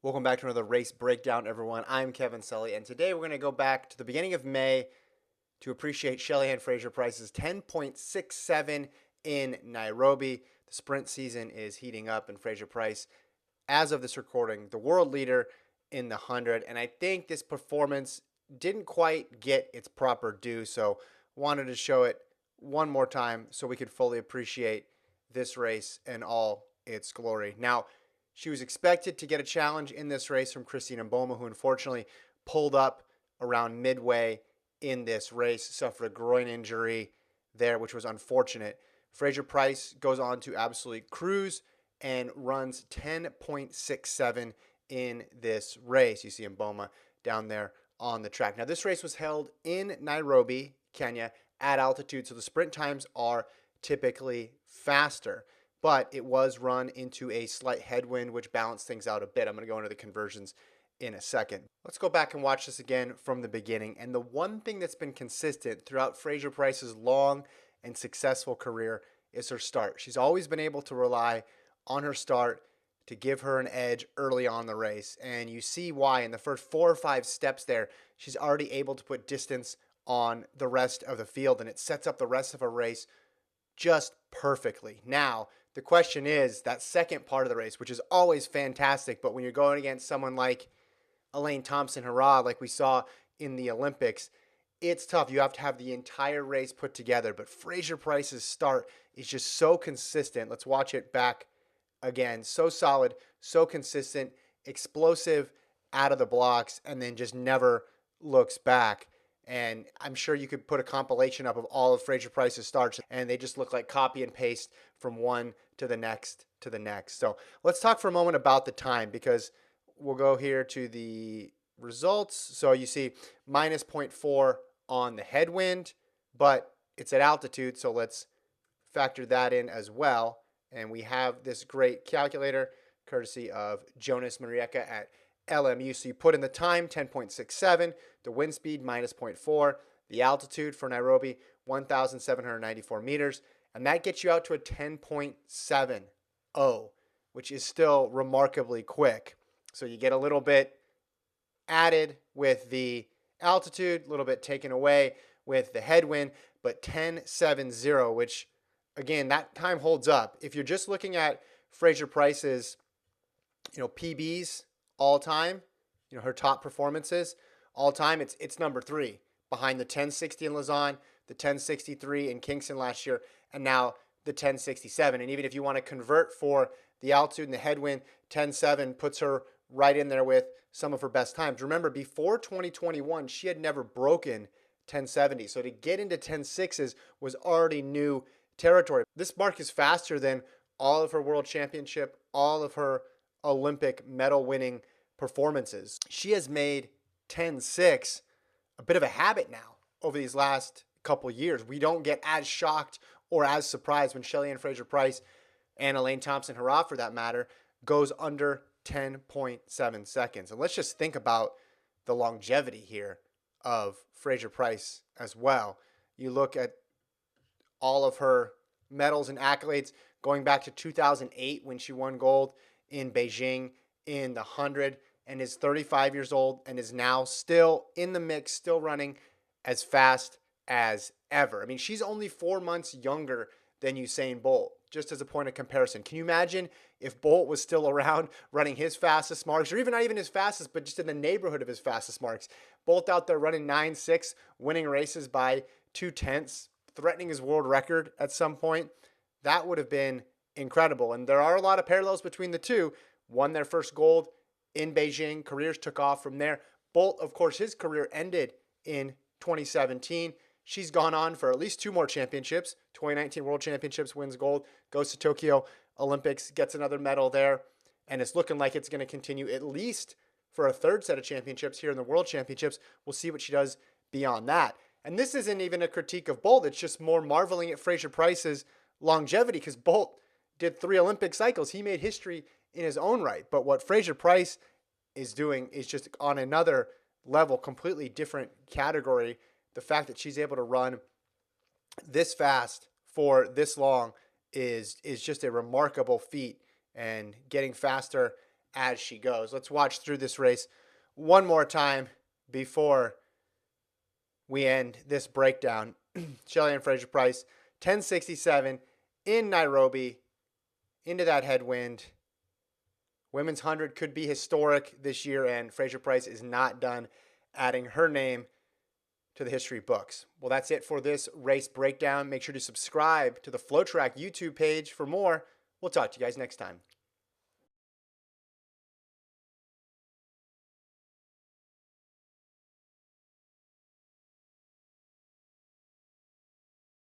Welcome back to another race breakdown, everyone. I'm Kevin Sully, and today we're going to go back to the beginning of May to appreciate Shelly-Ann Fraser-Pryce's 10.67 in Nairobi. The sprint season is heating up, and Fraser-Pryce, as of this recording, the world leader in the 100. And I think this performance didn't quite get its proper due, so wanted to show it one more time so we could fully appreciate this race and all its glory. Now, she was expected to get a challenge in this race from Christine Mboma, who unfortunately pulled up around midway in this race, suffered a groin injury there, which was unfortunate. Fraser-Pryce goes on to absolutely cruise and runs 10.67 in this race. You see Mboma down there on the track. Now, this race was held in Nairobi, Kenya, at altitude, so the sprint times are typically faster, but it was run into a slight headwind, which balanced things out a bit. I'm going to go into the conversions in a second. Let's go back and watch this again from the beginning. And the one thing that's been consistent throughout Fraser-Pryce's long and successful career is her start. She's always been able to rely on her start to give her an edge early on in the race. And you see why in the first 4 or 5 steps there, she's already able to put distance on the rest of the field, and it sets up the rest of her race just perfectly. Now, the question is that second part of the race, which is always fantastic, but when you're going against someone like Elaine Thompson-Herah, like we saw in the Olympics, it's tough. You have to have the entire race put together, but Fraser-Pryce's start is just so consistent. Let's watch it back again. So solid, so consistent, explosive out of the blocks, and then just never looks back. And I'm sure you could put a compilation up of all of Fraser-Pryce's starts, and they just look like copy and paste from one to the next to the next. So let's talk for a moment about the time, because we'll go here to the results. So you see minus 0.4 on the headwind, but it's at altitude, so let's factor that in as well. And we have this great calculator courtesy of Jonas Marieka at LMU. So you put in the time, 10.67, the wind speed, minus 0.4, the altitude for Nairobi, 1,794 meters, and that gets you out to a 10.70, which is still remarkably quick. So you get a little bit added with the altitude, a little bit taken away with the headwind, but 10.70, which, again, that time holds up. If you're just looking at Fraser-Pryce's, PBs all time, her top performances all time, it's number 3 behind the 1060 in Lausanne, the 1063 in Kingston last year, and now the 1067. And even if you want to convert for the altitude and the headwind, 10.7 puts her right in there with some of her best times. Remember, before 2021, she had never broken 1070. So to get into 10.6s was already new territory. This mark is faster than all of her world championship, all of her Olympic medal winning performances. She has made 10.6 a bit of a habit now over these last couple years. We don't get as shocked or as surprised when Shelly-Ann Fraser-Pryce and Elaine Thompson-Herah, for that matter, goes under 10.7 seconds. And let's just think about the longevity here of Fraser-Pryce as well. You look at all of her medals and accolades going back to 2008 when she won gold in Beijing in the 100, and is 35 years old and is now still in the mix, still running as fast as ever. I mean, she's only 4 months younger than Usain Bolt, just as a point of comparison. Can you imagine if Bolt was still around running his fastest marks, or even not even his fastest, but just in the neighborhood of his fastest marks? Bolt out there running 9.6, winning races by 0.2, threatening his world record at some point. That would have been incredible. And there are a lot of parallels between the two. Won their first gold in Beijing. Careers took off from there. Bolt, of course, his career ended in 2017. She's gone on for at least 2 more championships. 2019 World Championships, wins gold, goes to Tokyo Olympics, gets another medal there, and it's looking like it's going to continue at least for a 3rd set of championships here in the World Championships. We'll see what she does beyond that. And this isn't even a critique of Bolt. It's just more marveling at Fraser-Pryce's longevity, because Bolt did 3 Olympic cycles. He made history in his own right. But what Fraser-Pryce is doing is just on another level, completely different category. The fact that she's able to run this fast for this long is just a remarkable feat, and getting faster as she goes. Let's watch through this race one more time before we end this breakdown. Shelly-Ann Fraser-Pryce, 10:67 in Nairobi, into that headwind. Women's 100 could be historic this year, and Fraser-Pryce is not done adding her name to the history books. Well, that's it for this race breakdown. Make sure to subscribe to the FloTrack YouTube page for more. We'll talk to you guys next time.